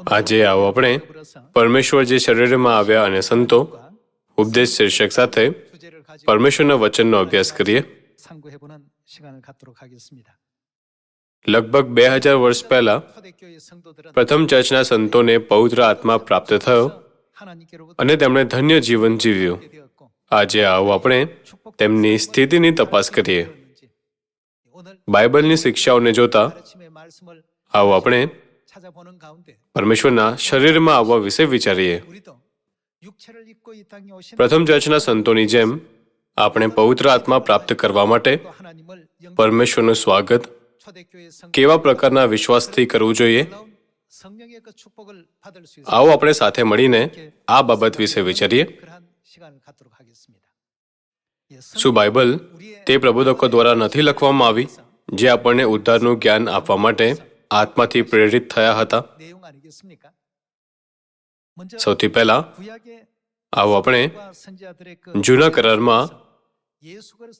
આજે આવો આપણે પરમેશ્વર જે શરીરમાં આવ્યા અને સંતો ઉપદેશ શીર્ષક સાથે પરમેશ્વરના વચનનો અભ્યાસ કરીએ. લગભગ 2000 વર્ષ પહેલા પ્રથમ ચર્ચના સંતોને પવિત્ર આત્મા પ્રાપ્ત થયો અને તેમણે ધન્ય જીવન જીવ્યું. આજે આવો આપણે તેમની સ્થિતિની તપાસ કરીએ. બાઇબલની શિક્ષાઓને જોતા આવો આપણે પરમેશ્વરના શરીરમાં આવવા વિશે વિચારીએ. પ્રથમ ચર્ચના સંતોની જેમ આપણે પવિત્ર આત્મા પ્રાપ્ત કરવા માટે પરમેશ્વરનું સ્વાગત કેવા પ્રકારના વિશ્વાસથી કરવું જોઈએ, આવો આપણે સાથે મળીને આ બાબત વિશે વિચારીએ. શું બાઇબલ તે પ્રબોધકો દ્વારા નથી લખવામાં આવી જે આપણને ઉદ્ધારનું જ્ઞાન આપવા માટે આત્માથી પ્રેરિત થયા હતા? સૌથી પહેલા આવો આપણે જૂના કરારમાં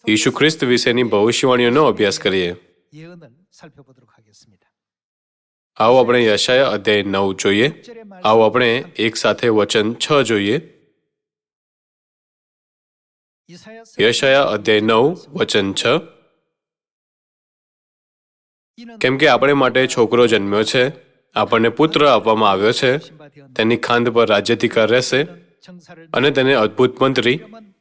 ઈસુ ખ્રિસ્ત વિશેની ભવિષ્યવાણીઓનો અભ્યાસ કરીએ. આવો આપણે યશાયા અધ્યાય 9 જોઈએ. આવો આપણે એક સાથે વચન 6 જોઈએ. યશાયા અધ્યાય 9 વચન 6. કેમ કે આપણે માટે છોકરો જન્મ્યો છે, આપણને પુત્ર આપવામાં આવ્યો છે, તેની ખાંદ પર રાજ્યાધિકાર રહેશે અને તેને અદ્ભુત મંત્રી,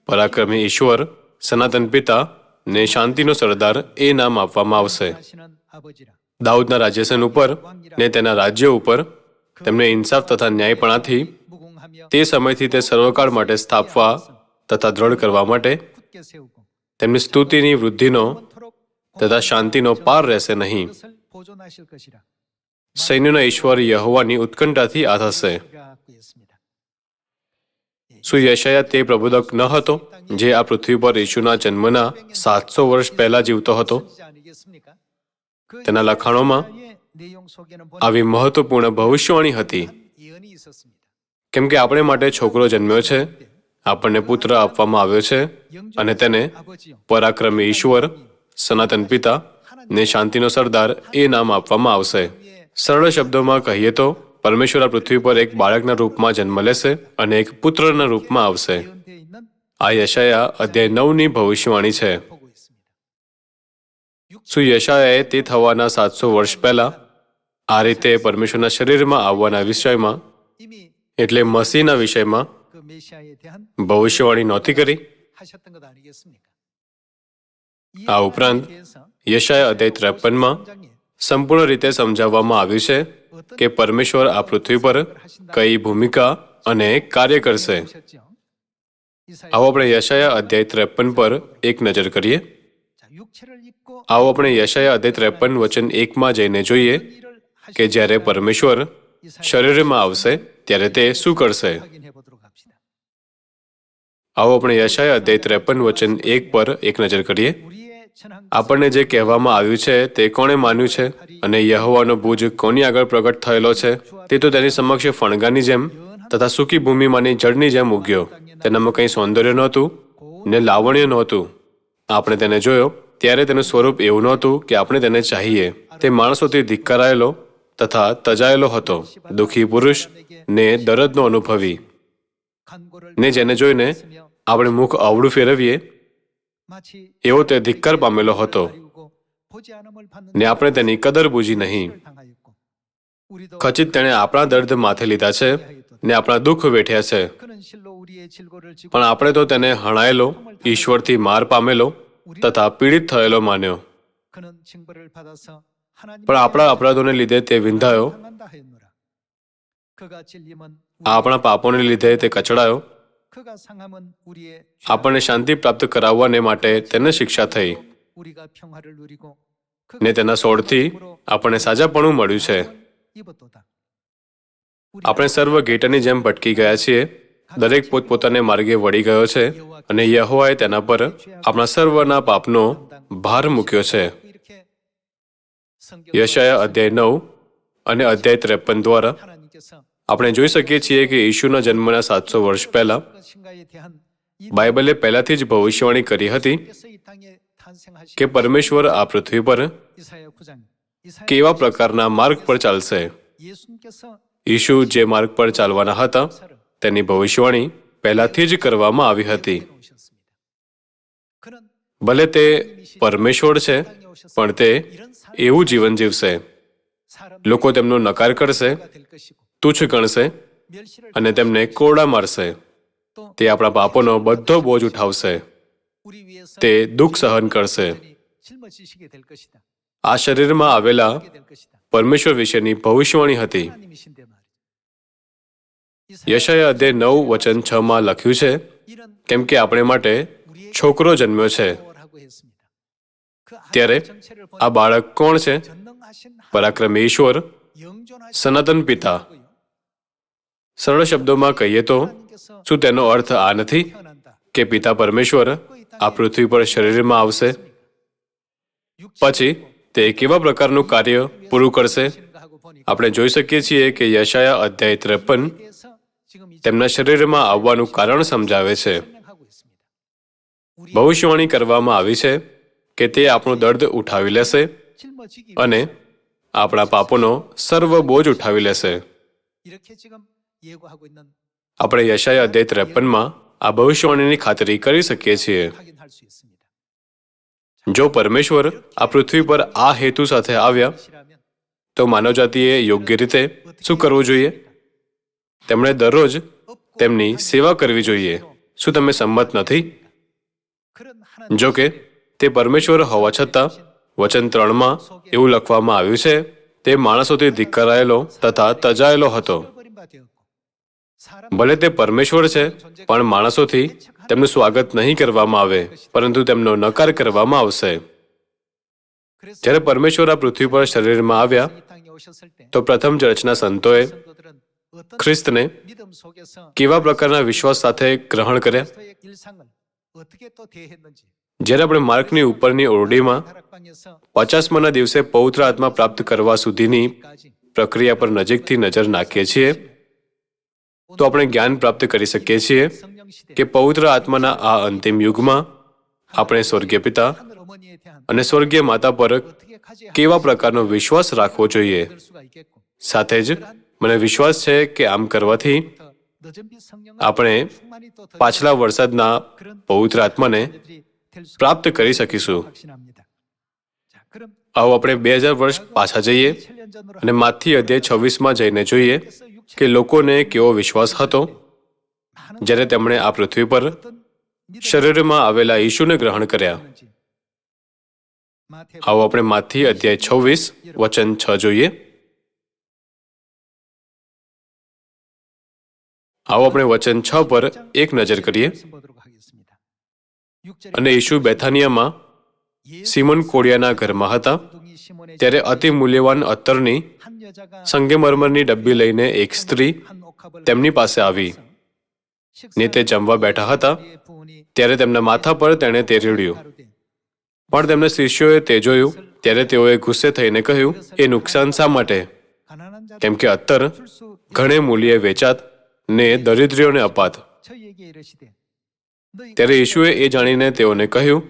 પરાક્રમી ઈશ્વર, સનાતન પિતા ને શાંતિનો સરદાર એ નામ આપવામાં આવશે. દાઉદના રાજ્યાસન ઉપર ને તેના રાજ્ય ઉપર તેમને ઇન્સાફ તથા ન્યાયપણાથી તે સમયથી તે સર્વકાળ માટે સ્થાપવા તથા દ્રઢ કરવા માટે તેમની સ્તુતિની વૃદ્ધિનો તથા શાંતિનો પાર રહેશે નહીં. સૈન્યના ઈશ્વર યહોવાની ઉત્કંઠાથી આ થશે. શું યશાયા તે પ્રબોધક ન હતો જે આ પૃથ્વી પર ઈશુના જન્મના 700 વર્ષ પહેલા જીવતો હતો? તેના લખાણોમાં આવી મહત્વપૂર્ણ ભવિષ્યવાણી હતી. કેમ કે આપણે માટે છોકરો જન્મ્યો છે, આપણને પુત્ર આપવામાં આવ્યો છે અને તેને પરાક્રમી ઈશ્વર, સનાતન પિતા ને શાંતિનો સરદાર એ નામ આપવામાં આવશે. સરળ શબ્દોમાં કહીએ તો પરમેશ્વર આ પૃથ્વી પર એક બાળકના રૂપમાં જન્મ લેશે અને એક પુત્રના રૂપમાં આવશે. આ યશાયા અધ્યાય 9ની ભવિષ્યવાણી છે. શું યશાયાએ તે થવાના 700 વર્ષ પહેલા આ રીતે પરમેશ્વરના શરીરમાં આવવાના વિષયમાં એટલે મસીહના વિષયમાં ભવિષ્યવાણી નહોતી કરી? આ ઉપરાંત યશાયા અધ્યાય 53માં સંપૂર્ણ રીતે સમજાવવામાં આવ્યું છે કે પરમેશ્વર આ પૃથ્વી પર કઈ ભૂમિકા અને કાર્ય કરશે. આવો આપણે યશાયા અધ્યાય 53 પર એક નજર કરીએ. આવો આપણે યશાયા અધ્યાય 53 વચન 1માં જઈને જોઈએ કે જ્યારે પરમેશ્વર શરીરમાં આવશે ત્યારે તે શું કરશે. આવો આપણે યશાયા અધ્યાય 53 વચન 1 પર એક નજર કરીએ. આપણને જે કહેવામાં આવ્યું છે તે કોણે માન્યું છે અને યહોવાનો ભુજ કોની આગળ પ્રગટ થયેલો છે? તે તો તેની સમક્ષ ફણગાની જેમ તથા સૂકી ભૂમિમાંની જળની જેમ ઉગ્યો. તેનામાં કંઈ સૌંદર્ય નહોતું ને લાવણ્ય નહોતું. આપણે તેને જોયો ત્યારે તેનું સ્વરૂપ એવું નહોતું કે આપણે તેને ચાહીએ. તે માણસોથી ધિક્કારાયેલો તથા તજાયેલો હતો, દુઃખી પુરુષ ને દર્દનો અનુભવી, ને જેને જોઈને આપણે મુખ અવળું ફેરવીએ એવો તે ધિક્કાર પામેલો હતો ને આપણે તેની કદર બૂજી નહીં. ખચિત તેણે આપણા દર્દ માથે લીધા છે ને આપણા દુઃખ વેઠ્યા છે, પણ આપણે તો તેને હણાયેલો, ઈશ્વરથી માર પામેલો તથા પીડિત થયેલો માન્યો. પણ આપણા અપરાધોને લીધે તે વિંધાયો, આપણા પાપોને લીધે તે કચડાયો. આપણને શાંતિ પ્રાપ્ત કરાવવાને માટે તેને શિક્ષા થઈ ને તેના સોળથી આપણને સાજાપણું મળ્યું છે. આપણે સર્વ ઘેટાની જેમ ભટકી ગયા છીએ, દરેક પોતપોતાને માર્ગે વળી ગયો છે અને યહોવાએ તેના પર આપણા સર્વના પાપનો ભાર મૂક્યો છે. યશાયા અધ્યાય 9 અને અધ્યાય 53 દ્વારા આપણે જોઈ શકીએ છીએ કે ઈશુના જન્મના 700 વર્ષ પહેલા બાઇબલે પહેલાથી જ ભવિષ્યવાણી કરી હતી કે પરમેશ્વર આ પૃથ્વી પર કેવા પ્રકારના માર્ગ પર ચાલશે. ઈશુ જે માર્ગ પર ચાલવાના હતા તેની ભવિષ્યવાણી પહેલાથી જ કરવામાં આવી હતી. ભલે તે પરમેશ્વર છે, પણ તે એવું જીવન જીવશે. લોકો તેમનો નકાર કરશે, તુચ્છ ગણશે અને તેમને કોરડા મારશે. તે આપણા પાપોનો બધો બોજ ઉઠાવશે. તે દુઃખ સહન કરશે. આ શરીરમાં આવેલા પરમેશ્વર વિશેની ભવિષ્યવાણી હતી. યશાયા અધ્યાય 9 વચન 6 માં લખ્યું છે, કેમ કે આપણે માટે છોકરો જન્મ્યો છે. ત્યારે આ બાળક કોણ છે? પરાક્રમી ઈશ્વર, સનાતન પિતા. સરળ શબ્દોમાં કહીએ તો શું તેનો અર્થ આ નથી કે પિતા પરમેશ્વર આ પૃથ્વી પર શરીરમાં આવશે? પછી તે કેવા પ્રકારનું કાર્ય પૂરું કરશે? આપણે જોઈ શકીએ છીએ કે યશાયા અધ્યાય 53 તેમના શરીરમાં આવવાનું કારણ સમજાવે છે. ભવિષ્યવાણી કરવામાં આવી છે કે તે આપણું દર્દ ઉઠાવી લેશે અને આપણા પાપોનો સર્વ બોજ ઉઠાવી લેશે. આપણે યશાયા અધ્યાય 53માં આ ભવિષ્યવાણીની ખાતરી કરી શકીએ છીએ. જો પરમેશ્વર આ પૃથ્વી પર આ હેતુ સાથે આવ્યા તો માનવજાતિએ યોગ્ય રીતે શું કરવું જોઈએ? તેમણે દરરોજ તેમની સેવા કરવી જોઈએ. શું તમે સંમત નથી? જો કે તે પરમેશ્વર હોવા છતાં વચન 3માં એવું લખવામાં આવ્યું છે, તે માણસોથી ધિક્કારાયેલો તથા તજાયેલો હતો. ભલે તે પરમેશ્વર છે, પણ માણસોથી તેમનું સ્વાગત નહીં કરવામાં આવે, પરંતુ તેમનો નકાર કરવામાં આવશે. જ્યારે પરમેશ્વર આ પૃથ્વી પર શરીરમાં આવ્યા તો પ્રથમ ચર્ચના સંતોએ ખ્રિસ્તને કેવા પ્રકારના વિશ્વાસ સાથે ગ્રહણ કર્યા? જ્યારે આપણે માર્કની ઉપરની ઓરડીમાં 50મા દિવસે પવિત્ર આત્મા પ્રાપ્ત કરવા સુધીની પ્રક્રિયા પર નજીકથી નજર નાખીએ છીએ તો આપણે જ્ઞાન પ્રાપ્ત કરી શકીએ છીએ કે પવિત્ર આત્માના આ અંતિમ યુગમાં આપણે સ્વર્ગીય પિતા અને સ્વર્ગીય માતા પર કેવા પ્રકારનો વિશ્વાસ રાખવો જોઈએ. સાથે જ મને વિશ્વાસ છે કે આમ કરવાથી આપણે પાછલા વરસાદના પવિત્ર આત્માને પ્રાપ્ત કરી શકીશું. આવો આપણે 2000 વર્ષ પાછા જઈએ અને માથી અધ્યાય 26માં જઈને જોઈએ કે લોકોને કેવો વિશ્વાસ હતો જ્યારે તેમણે આ પૃથ્વી પર શરીરમાં આવેલા ઈશુને ગ્રહણ કર્યા. આવો આપણે માથી અધ્યાય 26 વચન 6 જોઈએ. આવો આપણે વચન 6 પર એક નજર કરીએ. અને ઈશુ બેથાનિયામાં સિમોન કોડિયાના ઘરમાં હતા. ત્યારે અતિ મૂલ્યવાન અત્તરની સંગેમરમરની ડબ્બી લઈને એક સ્ત્રી તેમની પાસે આવી ને તે જમવા બેઠા હતા. ત્યારે તેમના માથા પર તેણે તે રેડ્યું. પણ તેમના શિષ્યોએ તે જોયું ત્યારે તેઓએ ગુસ્સે થઈને કહ્યું, એ નુકસાન શા માટે? કેમ કે અત્તર ઘણે મૂલ્યે વેચાત ને દરિદ્રીઓને અપાત. ત્યારે ઈશુએ એ જાણીને તેઓને કહ્યું,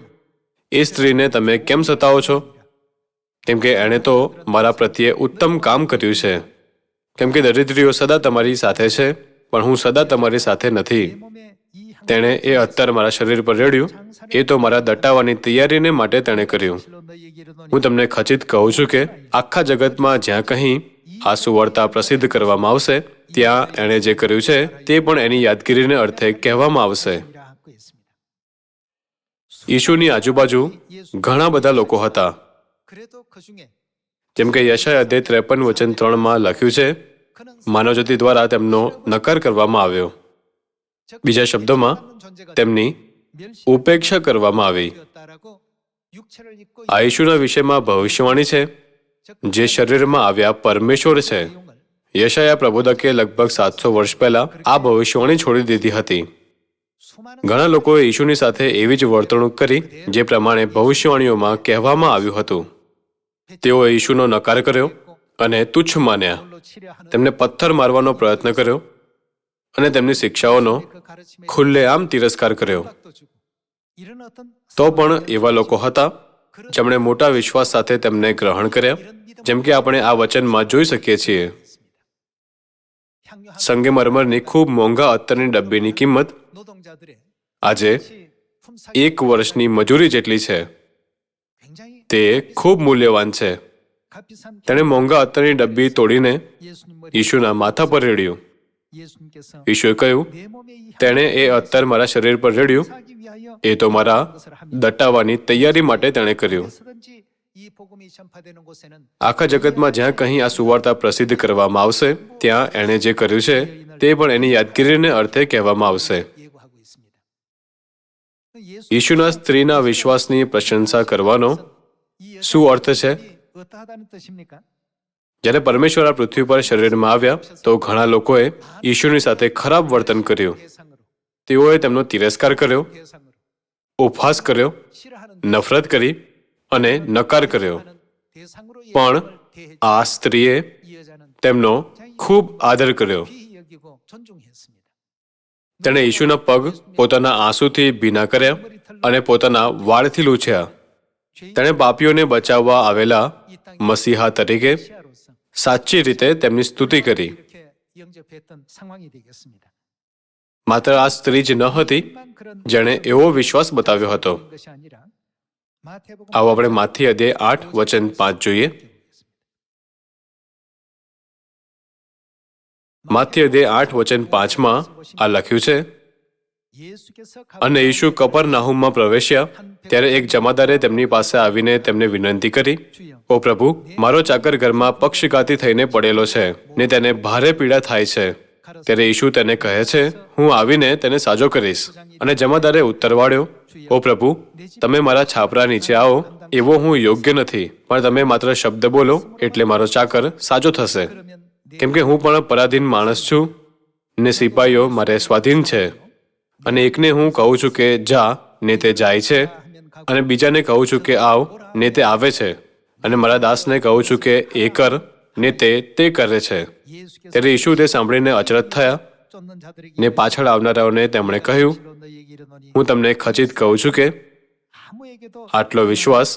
એ સ્ત્રીને તમે કેમ સતાવો છો? કેમ કે એણે તો મારા પ્રત્યે ઉત્તમ કામ કર્યું છે. કેમ કે દરિદ્રીઓ સદા તમારી સાથે છે, પણ હું સદા તમારી સાથે નથી. તેણે એ અત્તર મારા શરીર પર રેડ્યું, એ તો મારા દટાવવાની તૈયારીને માટે તેણે કર્યું. હું તમને ખચિત કહું છું કે આખા જગતમાં જ્યાં કંઈ આ સુવાર્તા પ્રસિદ્ધ કરવામાં આવશે, ત્યાં એણે જે કર્યું છે તે પણ એની યાદગીરીને અર્થે કહેવામાં આવશે. ઈશુની આજુબાજુ ઘણા બધા લોકો હતા. જેમ કે યશાયા અધ્યાય 53 વચન 3માં લખ્યું છે, માનવજાતિ દ્વારા તેમનો નકાર કરવામાં આવ્યો. બીજા શબ્દોમાં તેમની ઉપેક્ષા કરવામાં આવી. આ ઈશુના વિષયમાં ભવિષ્યવાણી છે જે શરીરમાં આવ્યા પરમેશ્વર છે. યશાયા પ્રબોધકે લગભગ 700 વર્ષ પહેલા આ ભવિષ્યવાણી છોડી દીધી હતી. ઘણા લોકોએ ઈશુની સાથે એવી જ વર્તણૂક કરી જે પ્રમાણે ભવિષ્યવાણીઓમાં કહેવામાં આવ્યું હતું. તેઓએ ઈશુનો નકાર કર્યો અને તુચ્છ માન્યા. તેમને પથ્થર મારવાનો પ્રયત્ન કર્યો અને તેમની શિક્ષાઓનો ખુલ્લેઆમ તિરસ્કાર કર્યો. તો પણ એવા લોકો હતા જેમણે મોટા વિશ્વાસ સાથે તેમને ગ્રહણ કર્યા, જેમ કે આપણે આ વચનમાં જોઈ શકીએ છીએ. સંગેમરમરની ખૂબ મોંઘા અત્તરની ડબ્બીની કિંમત આજે 1 વર્ષની મજૂરી જેટલી છે. તે ખૂબ મૂલ્યવાન છે. તેણે મોંઘા અત્તરની ડબ્બી તોડીને યીશુના માથા પર રેડ્યું. યીશુએ કહ્યું, તેણે એ અત્તર મારા શરીર પર રેડ્યું, એ તો મારા દટાવાની તૈયારી માટે તેણે કર્યું. આખા જગતમાં જ્યાં કંઈ આ સુવાર્તા પ્રસિદ્ધ કરવામાં આવશે, ત્યાં એણે જે કર્યું છે તે પણ એની યાદગીરીને અર્થે કહેવામાં આવશે. યીશુના સ્ત્રીના વિશ્વાસની પ્રશંસા કરવાનો શું અર્થ છે? જ્યારે પરમેશ્વર આ પૃથ્વી પર શરીરમાં આવ્યા તો ઘણા લોકોએ યીશુની સાથે ખરાબ વર્તન કર્યું. તેઓએ તેમનો તિરસ્કાર કર્યો, ઉપહાસ કર્યો, નફરત કરી અને નકાર કર્યો. પણ આ સ્ત્રીએ તેમનો ખૂબ આદર કર્યો. તેણે યીશુના પગ પોતાના આંસુથી ભીના કર્યા અને પોતાના વાળથી લૂછ્યા. તેણે પાપીઓને બચાવવા આવેલા મસીહા તરીકે સાચી રીતે તેમની સ્તુતિ કરી. માત્ર આ સ્ત્રી જ ન હતી જેણે એવો વિશ્વાસ બતાવ્યો હતો. આવો આપણે માથી અધ્યાય 8 વચન 5 જોઈએ. માથી અધ્યાય 8 વચન 5માં આ લખ્યું છે, અને યીશુ કપરનાહુમમાં પ્રવેશ્યા ત્યારે એક જમાદારે તેમની પાસે આવીને તેમને વિનંતી કરી, ઓ પ્રભુ, મારો ચાકર ઘરમાં પક્ષઘાતી થઈને પડેલો છે ને તેને ભારે પીડા થાય છે. ત્યારે યીશુ તેને કહે છે, હું આવીને તેને સાજો કરીશ. અને જમાદારે ઉત્તર વાળ્યો, ઓ પ્રભુ, તમે મારા છાપરા નીચે આવો એવો હું યોગ્ય નથી, પણ તમે માત્ર શબ્દ બોલો એટલે મારો ચાકર સાજો થશે. કેમ કે હું પણ પરાધીન માણસ છું ને સિપાઈઓ મારે સ્વાધીન છે. અને એકને હું કહું છું કે જા ને તે જાય છે, અને બીજાને કહું છું કે આવ ને તે આવે છે, અને મારા દાસને કહું છું કે એ કર ને તે કરે છે. ત્યારે યીશુ તે સાંભળીને અચરજ થયા ને પાછળ આવનારાઓને તેમણે કહ્યું, હું તમને ખચિત કહું છું કે આટલો વિશ્વાસ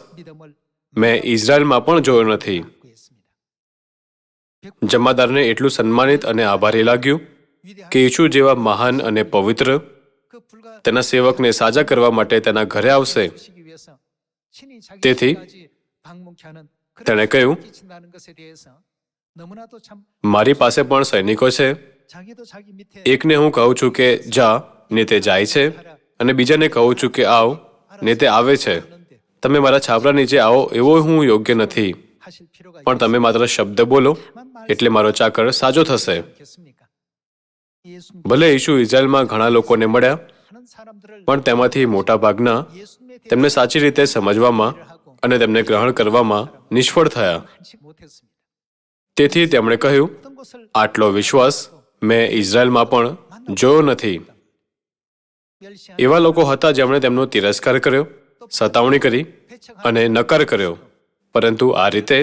મેં ઇઝરાયલમાં પણ જોયો નથી. જમાદારને એટલું સન્માનિત અને આભારી લાગ્યું કે યીશુ જેવા મહાન અને પવિત્ર તેના સેવકને સાજા કરવા માટે તેના ઘરે આવશે. તેથી તેણે કહ્યું, મારી પાસે પણ સૈનિકો છે. એકને હું કહું છું કે જા ને તે જાય છે, અને બીજાને કહું છું કે આવ ને તે આવે છે. તમે મારા છાપરા નીચે આવો એવો હું યોગ્ય નથી, પણ તમે માત્ર શબ્દ બોલો એટલે મારો ચાકર સાજો થશે. ભલે યીશુ ઇઝરાયલમાં ઘણા લોકોને મળ્યા, પણ તેમાંથી મોટા ભાગના તેમને સાચી રીતે સમજવામાં અને તેમને ગ્રહણ કરવામાં નિષ્ફળ થયા. તેથી તેમણે કહ્યું, આટલો વિશ્વાસ મેં ઇઝરાયલમાં પણ જોયો નથી. એવા લોકો હતા જેમણે તેમનો તિરસ્કાર કર્યો, સતાવણી કરી અને નકાર કર્યો, પરંતુ આ રીતે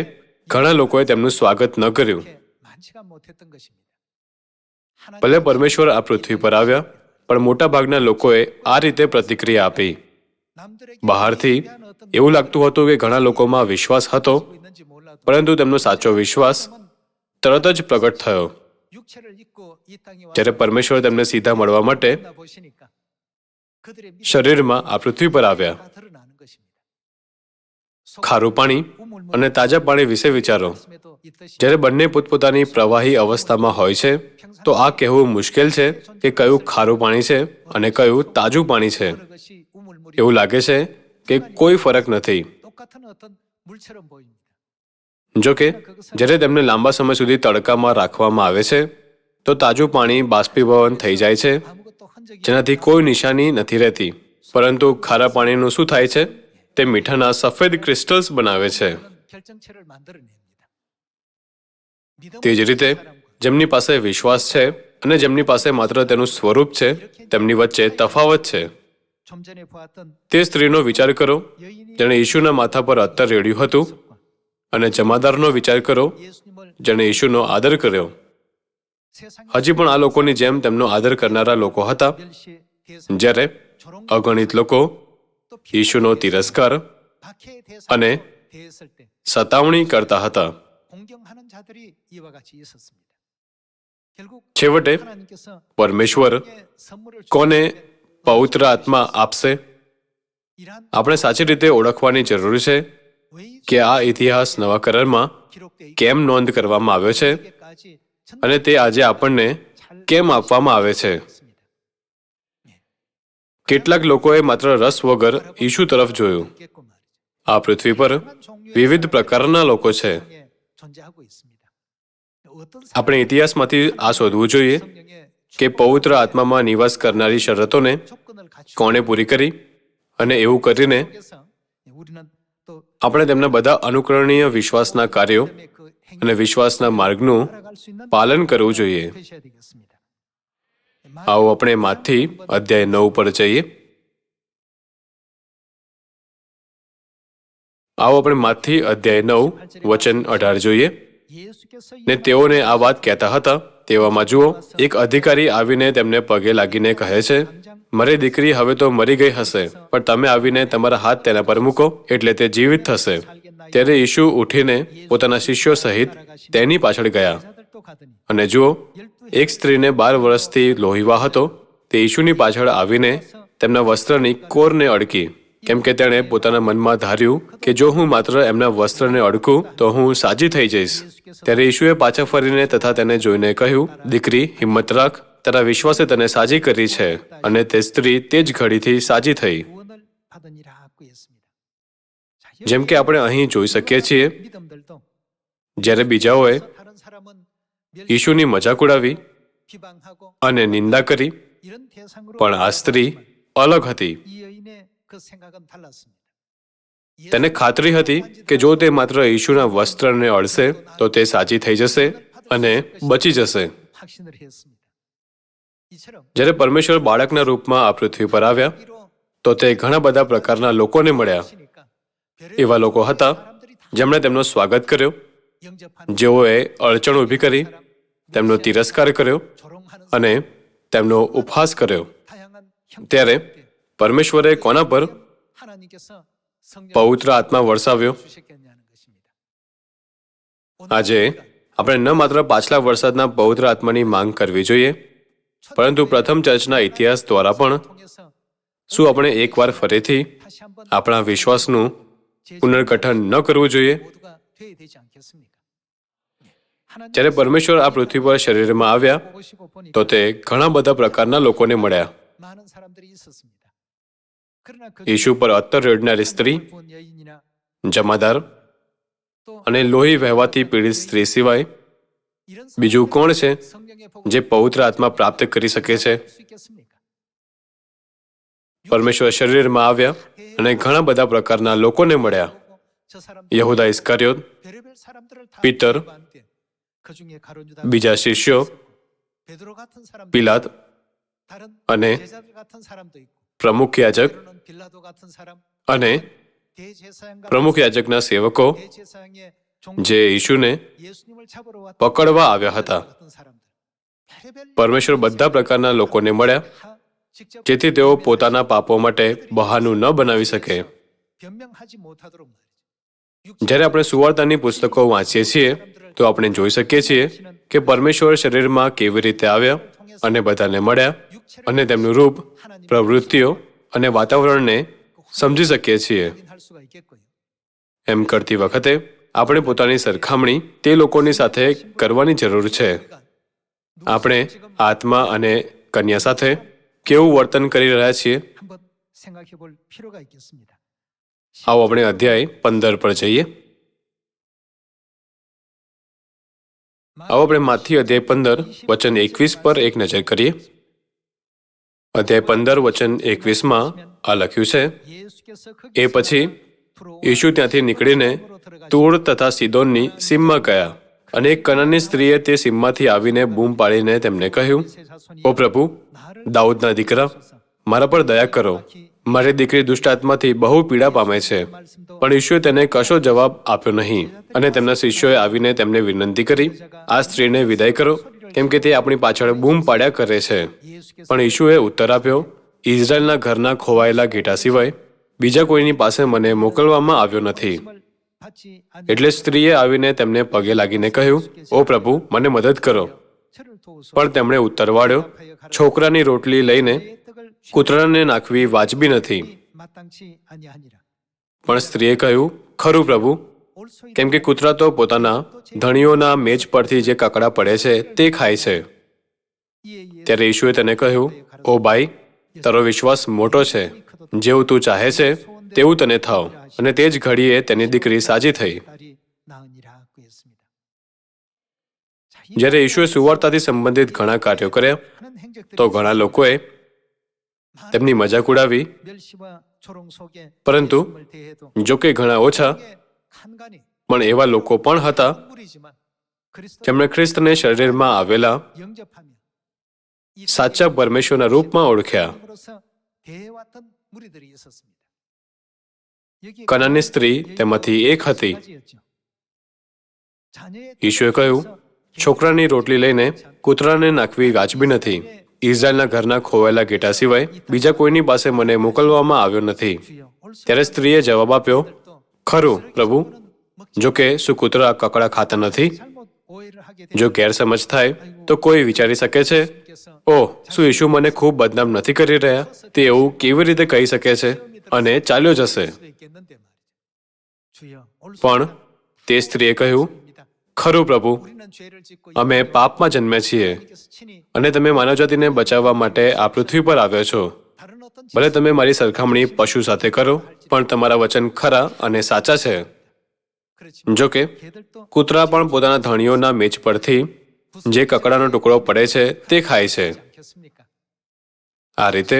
ઘણા લોકોએ તેમનું સ્વાગત ન કર્યું. ભલે પરમેશ્વર આ પૃથ્વી પર આવ્યા, પણ મોટા ભાગના લોકોએ આ રીતે પ્રતિક્રિયા આપી. બહારથી એવું લાગતું હતું કે ઘણા લોકોમાં વિશ્વાસ હતો, પરંતુ તેમનો સાચો વિશ્વાસ તરત જ પ્રગટ થયો જ્યારે પરમેશ્વર તેમને સીધા મળવા માટે શરીરમાં આ પૃથ્વી પર આવ્યા. ખારું પાણી અને તાજા પાણી વિશે વિચારો. જ્યારે બંને પોતપોતાની પ્રવાહી અવસ્થામાં હોય છે તો આ કહેવું મુશ્કેલ છે કે કયું ખારું પાણી છે અને કયું તાજું પાણી છે. એવું લાગે છે કે કોઈ ફરક નથી. જો કે જ્યારે તેમને લાંબા સમય સુધી તડકામાં રાખવામાં આવે છે તો તાજું પાણી બાષ્પીભવન થઈ જાય છે, જેનાથી કોઈ નિશાની નથી રહેતી. પરંતુ ખારા પાણીનું શું થાય છે? તે મીઠાના સફેદ ક્રિસ્ટલ્સ બનાવે છે. તે જ રીતે જેમની પાસે વિશ્વાસ છે અને જેમની પાસે માત્ર તેનું સ્વરૂપ છે, તેમની વચ્ચે તફાવત છે. તે સ્ત્રીનો વિચાર કરો જેણે યીશુના માથા પર અત્તર રેડ્યું હતું, અને જમાદારનો વિચાર કરો જેણે યીશુનો આદર કર્યો. હજી પણ આ લોકોની જેમ તેમનો આદર કરનારા લોકો હતા, જ્યારે અગણિત લોકો યીશુનો તિરસ્કાર અને સતાવણી કરતા હતા. છેવટે પરમેશ્વર કોને પવિત્ર આત્મા આપશે? આપણે સાચી રીતે ઓળખવાની જરૂર છે કે આ ઇતિહાસ નવા કરારમાં કેમ નોંધ કરવામાં આવ્યો છે અને તે આજે આપણને કેમ આપવામાં આવે છે. કેટલાક લોકોએ માત્ર રસ વગર ઈશુ તરફ જોયું. આ પૃથ્વી પર વિવિધ પ્રકારના લોકો છે. આપણે ઇતિહાસમાંથી આ શોધવું જોઈએ કે પવિત્ર આત્મામાં નિવાસ કરનારી શરતોને કોણે પૂરી કરી, અને એવું કરીને આપણે તેમના બધા અનુકરણીય વિશ્વાસના કાર્યો અને વિશ્વાસના માર્ગનું પાલન કરવું જોઈએ. આવો આપણે માથી અધ્યાય 9 પર જઈએ. આવો આપણે માથી અધ્યાય 9 વચન 18 જોઈએ. ને તેઓને આ વાત કહેતા હતા તેવામાં જુઓ, એક અધિકારી આવીને તેમને પગે લાગીને કહે છે, મારી દીકરી હવે તો મરી ગઈ હશે, પણ તમે આવીને તમારા હાથ તેના પર મૂકો એટલે તે જીવિત થશે. ત્યારે ઈશુ ઉઠીને પોતાના શિષ્યો સહિત તેની પાછળ ગયા. અને જુઓ, એક સ્ત્રીને 12 વર્ષથી લોહીવા હતો. તે ઈશુની પાછળ આવીને તેમના વસ્ત્રની કોરને અડકી, કેમ કે તેણે પોતાના મનમાં ધાર્યું કે જો હું માત્ર એમના વસ્ત્રને અડકું તો હું સાજી થઈ જઈશ. ત્યારે ઈશુએ પાછા ફરીને તથા તેને જોઈને કહ્યું, દીકરી, હિંમત રાખ, તારા વિશ્વાસે તને સાજી કરી છે. અને તે સ્ત્રી તે જ ઘડીથી સાજી થઈ. જેમ કે આપણે અહીં જોઈ શકીએ છીએ, જ્યારે બીજાઓએ ઈશુની મજાક ઉડાવી અને નિંદા કરી, પણ આ સ્ત્રી અલગ હતી. તેને ખાતરી હતી કે જો તે માત્ર ઈશુના વસ્ત્રને અડશે તો તે સાજી થઈ જશે અને બચી જશે. જ્યારે પરમેશ્વર બાળકના રૂપમાં આ પૃથ્વી પર આવ્યા તો તે ઘણા બધા પ્રકારના લોકોને મળ્યા. એવા લોકો હતા જેમણે તેમનો સ્વાગત કર્યો, જેઓએ અડચણ ઊભી કરી, તેમનો તિરસ્કાર કર્યો અને તેમનો ઉપહાસ કર્યો. ત્યારે પરમેશ્વરે કોના પર પવિત્ર આત્મા વરસાવ્યો? આજે આપણે ન માત્ર પાછલા વરસાદના પવિત્ર આત્માની માંગ કરવી જોઈએ, પરંતુ પ્રથમ ચર્ચના ઇતિહાસ દ્વારા પણ શું આપણે એકવાર ફરીથી આપણા વિશ્વાસનું પુનર્ગઠન ન કરવું જોઈએ? જ્યારે પરમેશ્વર આ પૃથ્વી પર શરીરમાં આવ્યા તો તે ઘણા બધા પ્રકારના લોકોને મળ્યા. ઈશુ પર અત્તર રેડનારી સ્ત્રી, જમાદાર અને લોહી વહેવાથી પીડિત સ્ત્રી સિવાય બીજું કોણ છે જે પવિત્ર આત્મા પ્રાપ્ત કરી શકે છે? પરમેશ્વર શરીરમાં આવ્યા અને ઘણા બધા પ્રકારના લોકોને મળ્યા. યહુદા ઇસ્કારિયોત, પીટર, બીજા શિષ્યો, પિલાત અને પ્રમુખ યાજક અને પ્રમુખ યાજકના સેવકો જે ઈશુને પકડવા આવ્યા હતા. પરમેશ્વર બધા પ્રકારના લોકોને મળ્યા જેથી તેઓ પોતાના પાપો માટે બહાનું ન બનાવી શકે. જ્યારે આપણે સુવાર્તાની પુસ્તકો વાંચીએ છીએ તો આપણે જોઈ શકીએ છીએ કે પરમેશ્વર શરીરમાં કેવી રીતે આવ્યા અને બધાને મળ્યા અને તેમનું રૂપ, પ્રવૃત્તિઓ અને વાતાવરણને સમજી શકીએ છીએ. એમ કરતી વખતે આપણે પોતાની સરખામણી તે લોકોની સાથે કરવાની જરૂર છે. આપણે આત્મા અને કન્યા સાથે કેવું વર્તન કરી રહ્યા છીએ? આવો આપણે અધ્યાય 15 પર જઈએ. આવો આપણે માથી અધ્યાય 15 વચન 21 પર એક નજર કરીએ. અધ્યાય 15 વચન 21માં આ લખ્યું છે, એ પછી ઈશુ ત્યાંથી નીકળીને તૂર તથા સિદોનની સીમમાં ગયા, અને એક કનાનની સ્ત્રીએ તે સીમમાંથી આવીને બૂમ પાડીને તેમને કહ્યું, ઓ પ્રભુ, દાઉદના દીકરા, મારા પર દયા કરો, મારી દીકરી દુષ્ટ આત્માથી બહુ પીડા પામે છે. પણ ઈશુએ તેને કશો જવાબ આપ્યો નહીં, અને તેમના શિષ્યોએ આવીને તેમને વિનંતી કરી, આ સ્ત્રીને વિદાય કરો, કેમ કે તે આપણી પાછળ બૂમ પાડ્યા કરે છે. પણ ઈશુએ ઉત્તર આપ્યો, ઇઝરાયલના ઘરના ખોવાયેલા ઘેટા સિવાય બીજા કોઈની પાસે મને મોકલવામાં આવ્યો નથી. એટલે સ્ત્રીએ આવીને તેમને પગે લાગીને કહ્યું, ઓ પ્રભુ, મને મદદ કરો. પણ તેમણે ઉત્તર વાળ્યો, છોકરાની રોટલી લઈને કૂતરાને નાખવી વાજબી નથી. પણ સ્ત્રીએ કહ્યું, ખરું પ્રભુ, કેમ કે કૂતરા તો પોતાના ધણીઓના મેજ પરથી જે કકડા પડે છે તે ખાય છે. ત્યારે ઈશુએ તેને કહ્યું, ઓ બાઈ, તારો વિશ્વાસ મોટો છે, જેવું તું ચાહે છે તેવું તને થાવ. અને તે જ ઘડીએ તેની દીકરી સાજી થઈ. જ્યારે ઈશુએ સુવાર્તાથી સંબંધિત ઘણા કાર્યો કર્યા તો ઘણા લોકોએ તેમની મજાક ઉડાવી, પરંતુ જો કે ઘણા ઓછા, પણ એવા લોકો પણ હતા જેમણે ખ્રિસ્તને શરીરમાં આવેલા સાચા પરમેશ્વરના રૂપમાં ઓળખ્યા. કનાનની સ્ત્રી તેમાંથી એક હતી. ઈશુએ કહ્યું, છોકરાની રોટલી લઈને કૂતરાને નાખવી વાજબી નથી. ઇઝરાયલના ઘરના ખોવાયેલા ઘેટા સિવાય બીજા કોઈની પાસે મને મોકલવામાં આવ્યો નથી. ત્યારે સ્ત્રીએ જવાબ આપ્યો, ખરું પ્રભુ, જો કે શું કૂતરા કકડા ખાતા નથી? જો ગેરસમજ થાય તો કોઈ વિચારી શકે છે, ઓહ, શું ઈશુ મને ખૂબ બદનામ નથી કરી રહ્યા? તે એવું કેવી રીતે કહી શકે છે? અને ચાલ્યો જશે. પણ તે સ્ત્રીએ કહ્યું, ખરું પ્રભુ, અમે પાપમાં જન્મ્યા છીએ અને તમે માનવજાતિને બચાવવા માટે આ પૃથ્વી પર આવ્યો છો. ભલે તમે મારી સરખામણી પશુ સાથે કરો, પણ તમારા વચન ખરા અને સાચા છે. જો કે કૂતરા પણ પોતાના ધણીઓના મેજ પરથી જે કકડાનો ટુકડો પડે છે તે ખાય છે. આ રીતે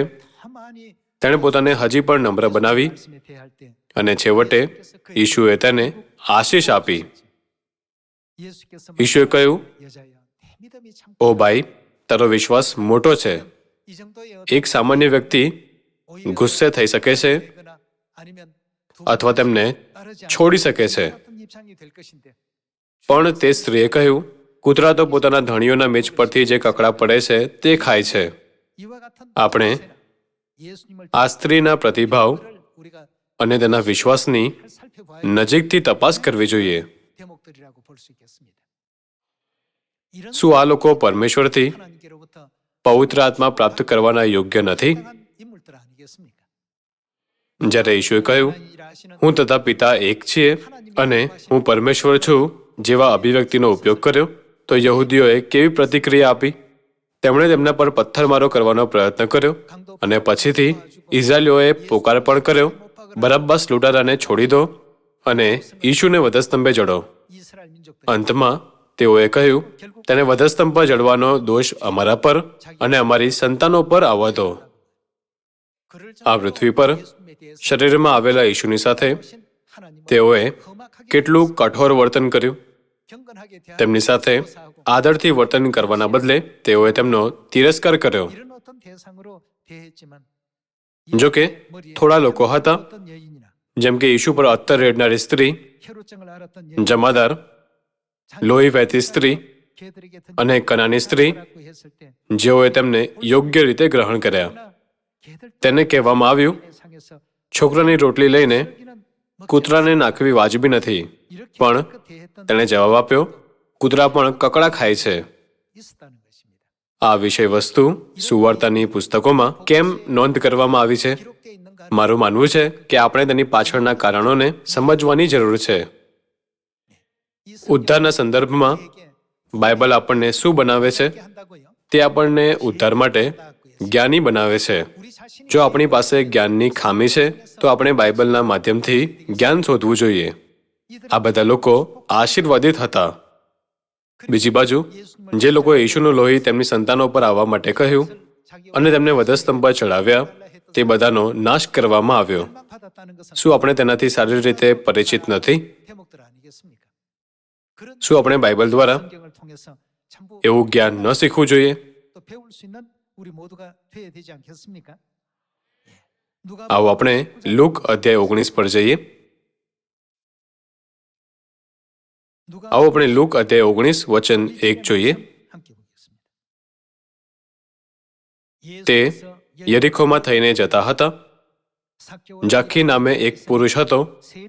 તેણે પોતાને હજી પણ નમ્ર બનાવી અને છેવટે ઈશુએ તેને આશીષ આપી. ઈશુએ કહ્યું, ઓ ભાઈ, તારો વિશ્વાસ મોટો છે. એક સામાન્ય વ્યક્તિ ગુસ્સે થઈ શકે છે અથવા તેમને છોડી શકે છે. પણ તે સ્ત્રીએ કહ્યું, કૂતરા તો પોતાના ધણીઓના મેજ પરથી જે કકડા પડે છે તે ખાય છે. આપણે આ સ્ત્રીના પ્રતિભાવ અને તેના વિશ્વાસની નજીકથી તપાસ કરવી જોઈએ. શું આ લોકો પરમેશ્વરથી પવિત્ર આત્મા પ્રાપ્ત કરવાના યોગ્ય નથી? જ્યારે ઈશુએ કહ્યું, હું તથા પિતા એક છીએ અને હું પરમેશ્વર છું જેવા અભિવ્યક્તિનો ઉપયોગ કર્યો, તો યહૂદીઓએ કેવી પ્રતિક્રિયા આપી? તેમણે તેમના પર પથ્થરમારો કરવાનો પ્રયત્ન કર્યો અને પછીથી ઇઝરાયલીઓએ પોકાર પણ કર્યો, બરાબ્બાસ લૂંટારાને છોડી દો અને ઈશુને વધસ્તંભે જડો. અંતમાં તેઓએ કહ્યું, તેને વધસ્તંભ પર જડવાનો દોષ અમારા પર અને અમારી સંતાનો પર આવવા દો. આ પૃથ્વી પર શરીરમાં આવેલા ઈશુની સાથે તેઓએ કેટલું કઠોર વર્તન કર્યું. તેમની સાથે આદરથી વર્તન કરવાના બદલે તેઓએ તેમનો તિરસ્કાર કર્યો. જો કે થોડા લોકો હતા, જેમ કે ઈશુ પર અત્તર રેડનારી સ્ત્રી, જમાદાર, લોહી વહેતી સ્ત્રી અને કનાની સ્ત્રી, જેઓએ તેમને યોગ્ય રીતે ગ્રહણ કર્યા. તેને કહેવામાં આવ્યું, છોકરાની રોટલી લઈને કૂતરાને નાખવી વાજબી નથી. પણ તેણે જવાબ આપ્યો, કૂતરા પણ કકડા ખાય છે. આ વિષય વસ્તુ સુવાર્તાની પુસ્તકોમાં કેમ નોંધ કરવામાં આવી છે? મારું માનવું છે કે આપણે તેની પાછળના કારણોને સમજવાની જરૂર છે. ઉદ્ધારના સંદર્ભમાં બાઇબલ આપણને શું બનાવે છે? તે આપણને ઉદ્ધાર માટે જ્ઞાની બનાવે છે. જો આપણી પાસે જ્ઞાનની ખામી છે તો આપણે બાઇબલના માધ્યમથી જ્ઞાન શોધવું જોઈએ. આ બધા લોકો આશીર્વાદિત હતા. બીજી બાજુ જે લોકોએ ઈશુનું લોહી તેમની સંતાનો પર આવવા માટે કહ્યું અને તેમને વધસ્તંભ પર ચડાવ્યા, તે બધાનો નાશ કરવામાં આવ્યો. શું આપણે તેનાથી સારી રીતે પરિચિત નથી? શું આપણે બાઇબલ દ્વારા એવું જ્ઞાન ન શીખવું જોઈએ? આવો આપણે લુક અધ્યાય 19 પર જઈએ. આવો આપણે લુક અધ્યાય 19 વચન 1 જોઈએ. તે યરીખોમાં થઈને જતા હતા. જાખી નામે એક પુરુષ હતો.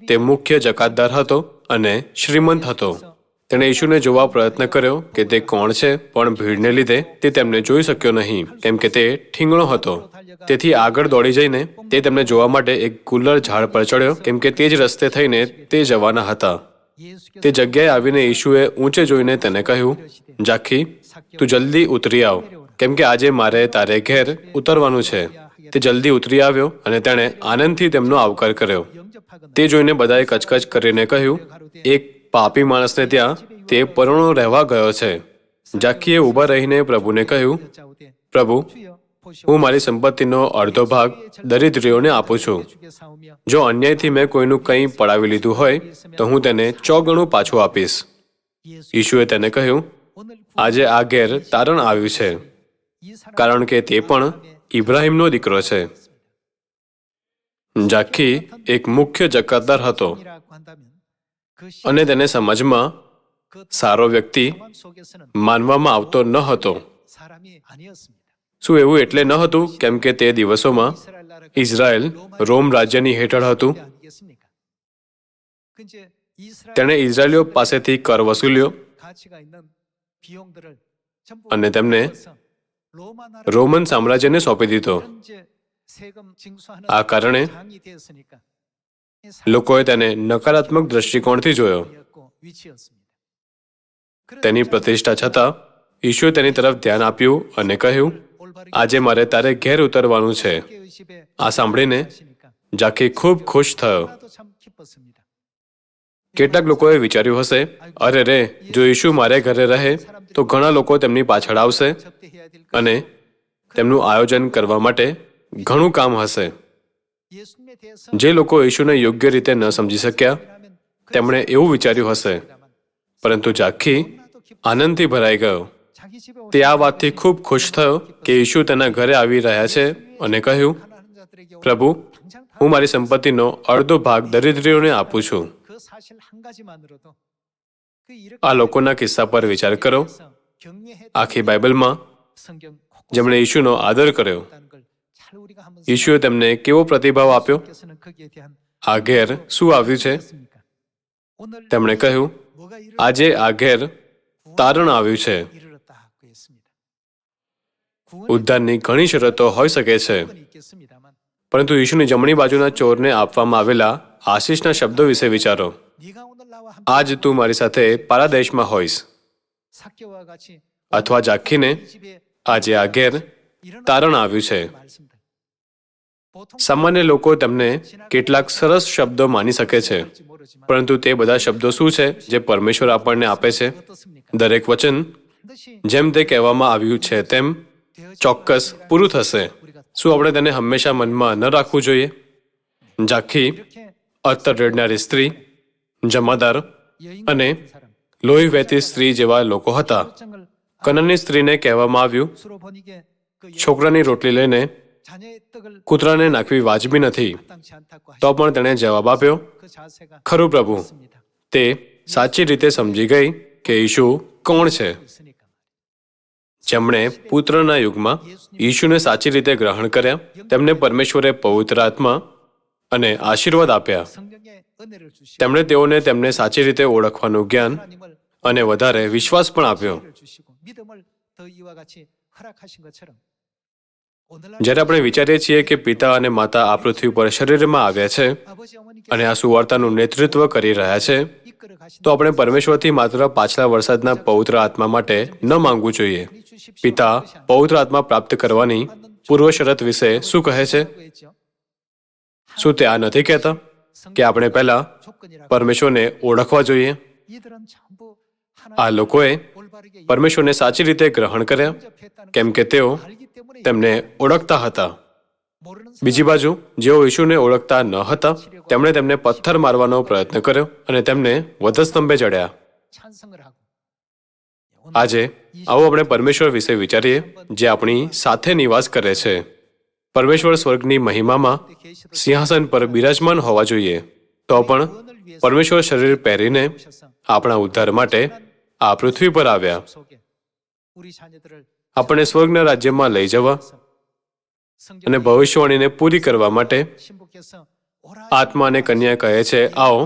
તે મુખ્ય જકાતદાર હતો અને શ્રીમંત હતો. તેણે યીશુને જોવા પ્રયત્ન કર્યો કે તે કોણ છે, પણ ભીડને લીધે તે તેમને જોઈ શક્યો નહીં, કેમ કે તે ઠીંગણો હતો. તેથી આગળ દોડી જઈને તે તેમને જોવા માટે એક ગુલર ઝાડ પર ચડ્યો, કેમ કે તે જ રસ્તે થઈને તે જવાના હતા. તે જગ્યાએ આવીને યીશુએ ઊંચે જોઈને તેને કહ્યું, જાખી, તું જલ્દી ઉતરી આવ, કેમ કે આજે મારે તારે ઘેર ઉતરવાનું છે. તે જલ્દી ઉતરી આવ્યો અને તેણે આનંદથી તેમનો આવકાર કર્યો. તે જોઈને બધાએ કચકચ કરીને કહ્યું, એક પાપી માણસને ત્યાં તે પરણો રહેવા ગયો છે. જાખીએ ઊભા રહીને પ્રભુને કહ્યું, પ્રભુ, હું મારી સંપત્તિનો અડધો ભાગ દરિદ્રીઓને આપું છું. જો અન્યાયથી મેં કોઈનું કંઈ પડાવી લીધું હોય તો હું તેને 100 ગણું પાછું આપીશ. યીશુએ તેને કહ્યું, આજે આ ઘેર તારણ આવ્યું છે, કારણ કે તે પણ ઇબ્રાહીમનો દીકરો છે. જાખી એક મુખ્ય જકાતદાર હતો અને તેને સમાજમાં સારો વ્યક્તિ માનવામાં આવતો ન હતો. શું એવું એટલે ન હતું કેમ કે તે દિવસોમાં ઇઝરાયલ રોમ રાજ્યની હેઠળ હતું? તેણે ઇઝરાયલીઓ પાસેથી કર વસૂલ્યો અને તેમને રોમન સામ્રાજ્યને સોંપી દીધો. આ કારણે લોકોએ તેને નકારાત્મક દ્રષ્ટિકોણથી જોયો. તેની પ્રતિષ્ઠા છતાં યીશુએ તેની તરફ ધ્યાન આપ્યું અને કહ્યું, આજે મારે તારે ઘેર ઉતરવાનું છે. આ સાંભળીને જાખી ખૂબ ખુશ થયો. કેટલાક લોકોએ વિચાર્યું હશે, અરે રે, જો યીશુ મારે ઘરે રહે તો ઘણા લોકો તેમની પાછળ આવશે અને તેમનું આયોજન કરવા માટે ઘણું કામ હશે. જે લોકો યીશુને યોગ્ય રીતે ન સમજી શક્યા તેમણે એવું વિચાર્યું હશે, પરંતુ જાખી આનંદથી ભરાઈ ગયો. તે આ વાતથી ખૂબ ખુશ થયો કે યીશુ તેના ઘરે આવી રહ્યા છે અને કહ્યું, પ્રભુ, હું મારી સંપત્તિનો અડધો ભાગ દરિદ્રીઓને આપું છું. આ લોકોના કિસ્સા પર વિચાર કરો. આખી બાઇબલમાં જેમણે યીશુનો આદર કર્યો, યીશુએ તેમને કેવો પ્રતિભાવ આપ્યો? આ ઘેર શું આવ્યું છે? તેમણે કહ્યું, આજે આ ઘેર તારણ આવ્યું છે. ઉદ્ધારની ઘણી શરતો હોઈ શકે છે, પરંતુ યીશુની જમણી બાજુના ચોરને આપવામાં આવેલા આશીષના શબ્દો વિશે વિચારો. આજ તું મારી સાથે પારાદેશમાં હોઈશ. અથવા જાખીને આજે આ ઘેર તારણ આવ્યું છે. સામાન્ય લોકો તેમને કેટલાક સરસ શબ્દો માની શકે છે, પરંતુ તે બધા શબ્દો શું છે જે પરમેશ્વર આપણને આપે છે? દરેક વચન જેમ તે કહેવામાં આવ્યું છે તેમ ચોક્કસ પૂરું થશે. શું આપણે તેને હંમેશા મનમાં ન રાખવું જોઈએ? જાખી અત્તર રેડનારી સ્ત્રી, જમાદાર અને લોહી વહેતી સ્ત્રી જેવા લોકો હતા. કનાનની સ્ત્રીને કહેવામાં આવ્યું, છોકરાની રોટલી લઈને કૂતરાને નાખવી વાજબી નથી. તો પણ તેણે જવાબ આપ્યો, ખરું પ્રભુ. તે સાચી રીતે સમજી ગઈ કે યીશુ કોણ છે. જેમણે પુત્રના યુગમાં યીશુને સાચી રીતે ગ્રહણ કર્યા, તેમને પરમેશ્વરે પવિત્ર આત્મા અને આશીર્વાદ આપ્યા. તેમણે તેઓને તેમને સાચી રીતે ઓળખવાનું જ્ઞાન અને વધારે વિશ્વાસ પણ આપ્યો. જ્યારે આપણે વિચારીએ છીએ કે પિતા અને માતા આ પૃથ્વી પર શરીરમાં આવ્યા છે અને આ સુવાર્તાનું નેતૃત્વ કરી રહ્યા છે, તો આપણે પરમેશ્વરથી માત્ર પાછલા વરસાદના પવિત્ર આત્મા માટે ન માંગવું જોઈએ. પિતા પવિત્ર આત્મા પ્રાપ્ત કરવાની પૂર્વ શરત વિશે શું કહે છે? શું તે આ નથી કહેતા કે આપણે પહેલા પરમેશ્વરને ઓળખવા જોઈએ? આ લોકોએ પરમેશ્વરને સાચી રીતે ગ્રહણ કર્યા કેમ કે તેઓ તેમને ઓળખતા હતા. બીજી બાજુ જેઓ યીશુને ઓળખતા ન હતા તેમણે તેમને પથ્થર મારવાનો પ્રયત્ન કર્યો અને તેમને વધસ્તંભે ચડ્યા. આજે આવો આપણે પરમેશ્વર વિશે વિચારીએ જે આપણી સાથે નિવાસ કરે છે. પરમેશ્વર સ્વર્ગની મહિમામાં સિંહાસન પર બિરાજમાન હોવા જોઈએ, તો પણ પરમેશ્વર શરીર પહેરીને આપણા ઉદ્ધાર માટે આ પૃથ્વી પર આવ્યા. આપણે સ્વર્ગના રાજ્યમાં લઈ જવા અને ભવિષ્યવાણીને પૂરી કરવા માટે આત્મા અને કન્યા કહે છે, આવો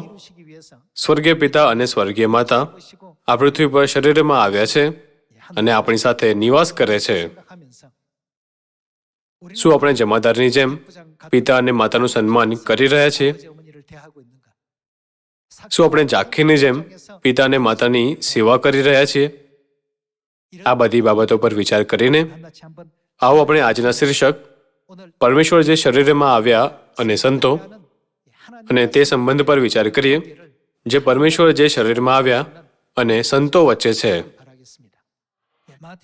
સ્વર્ગીય પિતા અને સ્વર્ગીય માતા આ પૃથ્વી પર શરીરમાં આવ્યા છે અને આપણી સાથે નિવાસ કરે છે. શું આપણે જમાદારની જેમ પિતા અને માતાનું સન્માન કરી રહ્યા છીએ? શું આપણે ઝાંખીની જેમ પિતા અને માતાની સેવા કરી રહ્યા છીએ? આ બધી બાબતો પર વિચાર કરીને આવો આપણે આજના શીર્ષક પરમેશ્વર જે શરીરમાં આવ્યા અને સંતો અને તે સંબંધ પર વિચાર કરીએ, જે પરમેશ્વર જે શરીરમાં આવ્યા અને સંતો વચ્ચે છે.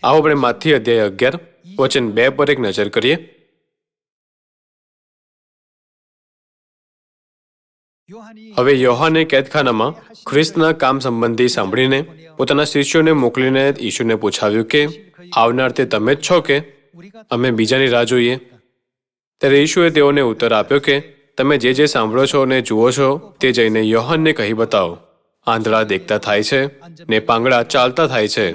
આવો આપણે માથી અધ્યાય 11 વચન 2 પર એક નજર કરીએ. હવે યોહાને કેદખાનામાં ખ્રિસ્તના કામ સંબંધી સાંભળીને પોતાના શિષ્યોને મોકલીને ઈશુને પૂછાવ્યું કે આવનાર તે તમે જ છો કે અમે બીજાની રાહ જોઈએ? ત્યારે ઈશુએ તેઓને ઉત્તર આપ્યો કે તમે જે સાંભળો છો અને જુઓ છો તે જઈને યોહાનને કહી બતાવો. આંધળા દેખતા થાય છે ને પાંગડા ચાલતા થાય છે,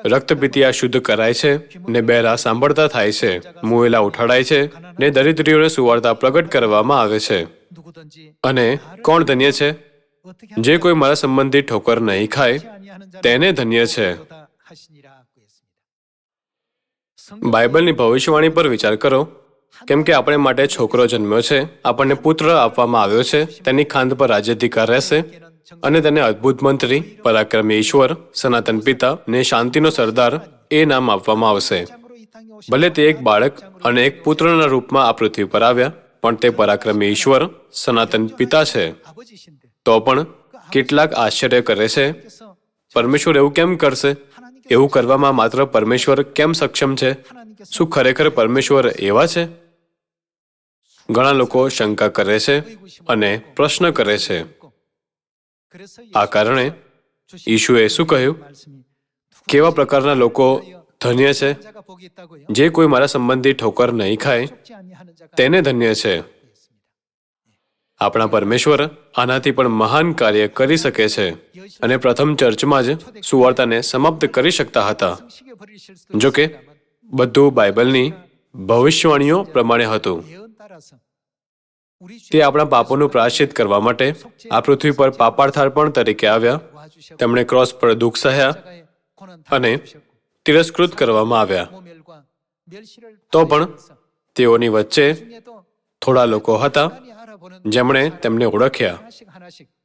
રક્તપિતિયા શુદ્ધ કરાય છે ને બહેરા સાંભળતા થાય છે, મુએલા ઉઠાડાય છે ને દરિદ્રીઓને સુવાર્તા પ્રગટ કરવામાં આવે છે. અને કોણ ધન્ય છે? જે કોઈ મારા સંબંધી ઠોકર નહીં ખાય તેને ધન્ય છે. બાઇબલની ભવિષ્યવાણી પર વિચાર કરો. કેમ કે આપણે માટે છોકરો જન્મ્યો છે, આપણને પુત્ર આપવામાં આવ્યો છે, તેની ખાંદ પર રાજ્યાધિકાર રહેશે અને તેને અદ્ભુત મંત્રી, પરાક્રમી ઈશ્વર, સનાતન પિતા ને શાંતિનો સરદાર એ નામ આપવામાં આવશે. ભલે તે એક બાળક અને એક પુત્રના રૂપમાં આ પૃથ્વી પર આવ્યા, પણ તે પરાક્રમી ઈશ્વર, સનાતન પિતા છે. તો પણ કેટલાક આશ્ચર્ય કરે છે, પરમેશ્વર એવું કેમ કરશે? એવું કરવામાં માત્ર પરમેશ્વર કેમ સક્ષમ છે? શું ખરેખર પરમેશ્વર એવા છે? ઘણા લોકો શંકા કરે છે અને પ્રશ્ન કરે છે. આ કારણે ઈશુએ શું કહ્યું? કેવા પ્રકારના લોકો ધન્ય છે? જે કોઈ મારા સંબંધી ઠોકર નહીં ખાય તેને ધન્ય છે. આપણા પરમેશ્વર આનાથી પણ મહાન કાર્ય કરી શકે છે અને પ્રથમ ચર્ચમાં જ સુવાર્તાને સમાપ્ત કરી શકતા હતા. જો કે બધું બાઇબલની ભવિષ્યવાણીઓ પ્રમાણે હતું. તે આપણા પાપોનું પ્રાયશ્ચિત કરવા માટે આ પૃથ્વી પર પાપાર્થાર્પણ તરીકે આવ્યા. તેમણે ક્રોસ પર દુઃખ સહ્યા અને તિરસ્કૃત કરવામાં આવ્યા. તો પણ તેઓની વચ્ચે થોડા લોકો હતા જેમણે તેમને ઓળખ્યા.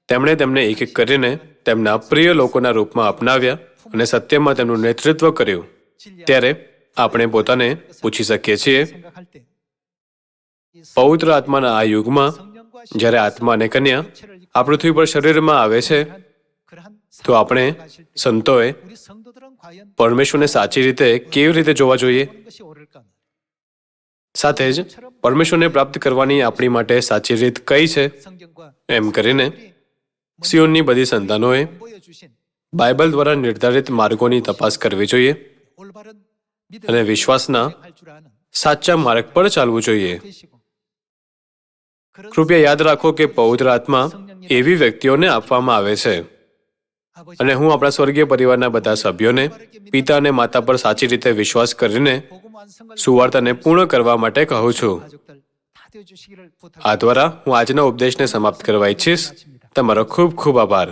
તેમણે તેમને એક એક કરીને તેમના પ્રિય લોકોના રૂપમાં અપનાવ્યા અને સત્યમાં તેમનું નેતૃત્વ કર્યું. ત્યારે આપણે પોતાને પૂછી શકીએ છીએ, પવિત્ર આત્માના આ યુગમાં જ્યારે આત્મા અને કન્યા આ પૃથ્વી પર શરીરમાં આવે છે, તો આપણે સંતોએ પરમેશ્વરને સાચી રીતે કેવી રીતે જોવા જોઈએ? સાથે જ પરમેશ્વરને પ્રાપ્ત કરવાની આપણી માટે સાચી રીત કઈ છે? એમ કરીને સિયોનની બધી સંતાનોએ બાઇબલ દ્વારા નિર્ધારિત માર્ગોની તપાસ કરવી જોઈએ અને વિશ્વાસના સાચા માર્ગ પર ચાલવું જોઈએ. કૃપયા યાદ રાખો કે પવિત્ર આત્મા એવી વ્યક્તિઓને આપવામાં આવે છે અને હું આપણા સ્વર્ગીય પરિવારના બધા સભ્યોને પિતા અને માતા પર સાચી રીતે વિશ્વાસ કરીને સુવાર્તાને પૂર્ણ કરવા માટે કહું છું. આ દ્વારા હું આજના ઉપદેશને સમાપ્ત કરવા ઈચ્છીશ. તમારો ખૂબ ખૂબ આભાર.